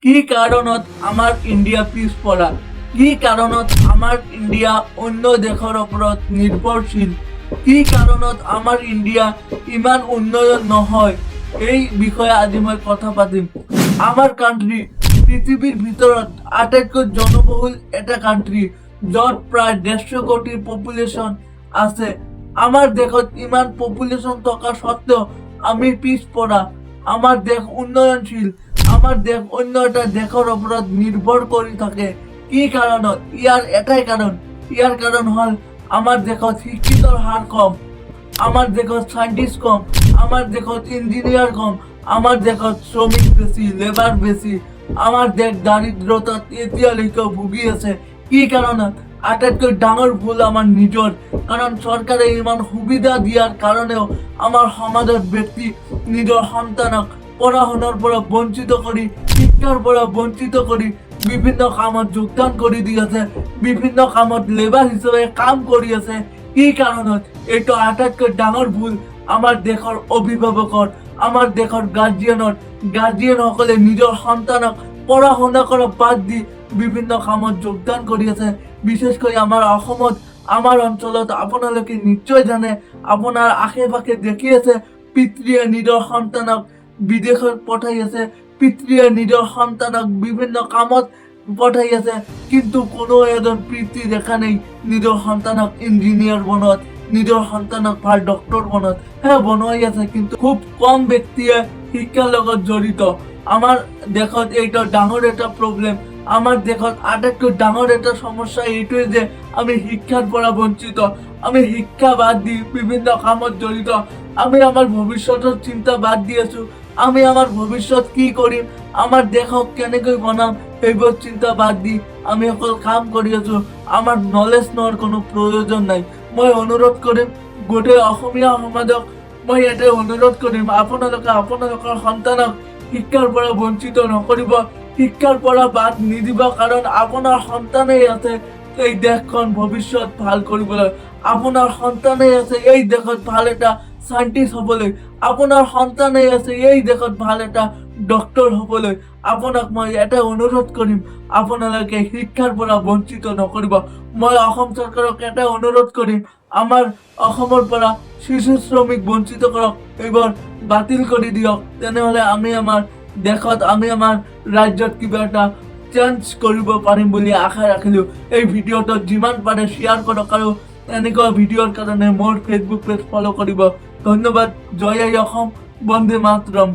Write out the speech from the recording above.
কি কাৰণত আমাৰ ইণ্ডিয়া পিছপৰা, কি কাৰণত আমাৰ ইণ্ডিয়া অন্য দেশৰ ওপৰত নিৰ্ভৰশীল, কি কাৰণত আমাৰ ইণ্ডিয়া ইমান উন্নয়ন নহয়, এই বিষয়ে আজি মই কথা পাতিম। আমাৰ কাণ্ট্ৰি পৃথিৱীৰ ভিতৰত আটাইতকৈ জনবহুল এটা কাণ্ট্ৰি, য'ত প্ৰায় 150 কোটি পপুলেশ্যন আছে। আমাৰ দেশত ইমান পপুলেশ্যন থকা স্বত্বেও আমি পিছপৰা। আমাৰ দেশ উন্নয়নশীল, আমাৰ দেশ অন্য এটা দেশৰ ওপৰত নিৰ্ভৰ কৰি থাকে। কি কাৰণত? ইয়াৰ এটাই কাৰণ, ইয়াৰ কাৰণ হ'ল আমাৰ দেশত শিক্ষিতৰ হাৰ কম, আমাৰ দেশত সাইণ্টিষ্ট কম, আমাৰ দেশত ইঞ্জিনিয়াৰ কম, আমাৰ দেশত শ্ৰমিক বেছি, লেবাৰ বেছি। আমাৰ দেশ দাৰিদ্ৰতাত এতিয়ালৈকে ভুগি আছে। কি কাৰণত? আটাইতকৈ ডাঙৰ ভুল আমাৰ নিজৰ, কাৰণ চৰকাৰে ইমান সুবিধা দিয়াৰ কাৰণেও আমাৰ সমাজত ব্যক্তি নিজৰ সন্তানক পঢ়া শুনাৰ পৰা বঞ্চিত কৰি, শিক্ষাৰ পৰা বঞ্চিত কৰি বিভিন্ন কামত যোগদান কৰি দি আছে, বিভিন্ন কামত লেবাৰ হিচাপে কাম কৰি আছে। কি কাৰণত? এইটো আটাইতকৈ ডাঙৰ ভুল আমাৰ দেশৰ অভিভাৱকৰ, আমাৰ দেশৰ গাৰ্জিয়ানসকলে নিজৰ সন্তানক পঢ়া শুনা কৰা বাদ দি বিভিন্ন কামত যোগদান কৰি আছে। বিশেষকৈ আমাৰ অসমত, আমাৰ অঞ্চলত আপোনালোকে নিশ্চয় জানে, আপোনাৰ আশে পাশে দেখি আছে, পিতৃয়ে নিজৰ সন্তানক বিদেশত পঠাই আছে, পিতৃয়ে নিজৰ সন্তানক বিভিন্ন কামত পঠাই আছে, কিন্তু কোনো এজন পিতৃ দেখা নাই নিজৰ সন্তানক ইঞ্জিনিয়াৰ বনোৱাত, নিজৰ সন্তানক ভাল ডক্তৰ বনোৱাত। বনোৱাই আছে, কিন্তু খুব কম ব্যক্তিয়ে শিক্ষাৰ লগত জড়িত। আমাৰ দেশত এইটো ডাঙৰ এটা প্ৰব্লেম। আমাৰ দেশত আটাইতকৈ ডাঙৰ এটা সমস্যা এইটোৱে যে আমি শিক্ষাৰ পৰা বঞ্চিত। আমি শিক্ষা বাদ দি বিভিন্ন কামত জড়িত। আমি আমাৰ ভৱিষ্যতৰ চিন্তা বাদ দি আছো। আমি আমাৰ ভৱিষ্যত কি কৰিম, আমাৰ দেশক কেনেকৈ বনাম, সেইবোৰ চিন্তা বাদ দি আমি অকল কাম কৰি আছো। আমাৰ নলেজ নোৱাৰ কোনো প্ৰয়োজন নাই। মই অনুৰোধ কৰিম গোটেই অসমীয়া সমাজক, মই এটাই অনুৰোধ কৰিম, আপোনালোকে আপোনালোকৰ সন্তানক শিক্ষাৰ পৰা বঞ্চিত নকৰিব, শিক্ষাৰ পৰা বাদ নিদিব, কাৰণ আপোনাৰ সন্তানেই আছে এই দেশখন ভৱিষ্যত ভাল কৰিবলৈ, আপোনাৰ সন্তানেই আছে এই দেশত ভাল এটা সাইণ্টিষ্ট হ'বলৈ, আপোনাৰ সন্তানেই আছে এই দেশত ভাল এটা ডক্তৰ হ'বলৈ। আপোনাক মই এটা অনুৰোধ কৰিম, আপোনালোকে শিক্ষাৰ পৰা বঞ্চিত নকৰিব। মই অসম চৰকাৰক এটা অনুৰোধ কৰিম, আমাৰ অসমৰ পৰা শিশু শ্ৰমিক বঞ্চিত কৰক, এইবোৰ বাতিল কৰি দিয়ক। তেনেহ'লে আমি আমাৰ দেশত, আমি আমাৰ ৰাজ্যত কিবা এটা চেঞ্জ কৰিব পাৰিম বুলি আশা ৰাখিলোঁ। এই ভিডিঅ'টো যিমান পাৰে শ্বেয়াৰ কৰক আৰু এনেকুৱা ভিডিঅ'ৰ কাৰণে মোৰ ফেচবুক পেজ ফ'ল' কৰিব। ধন্যবাদ। জয় আই অসম, বন্দে মাতৰম।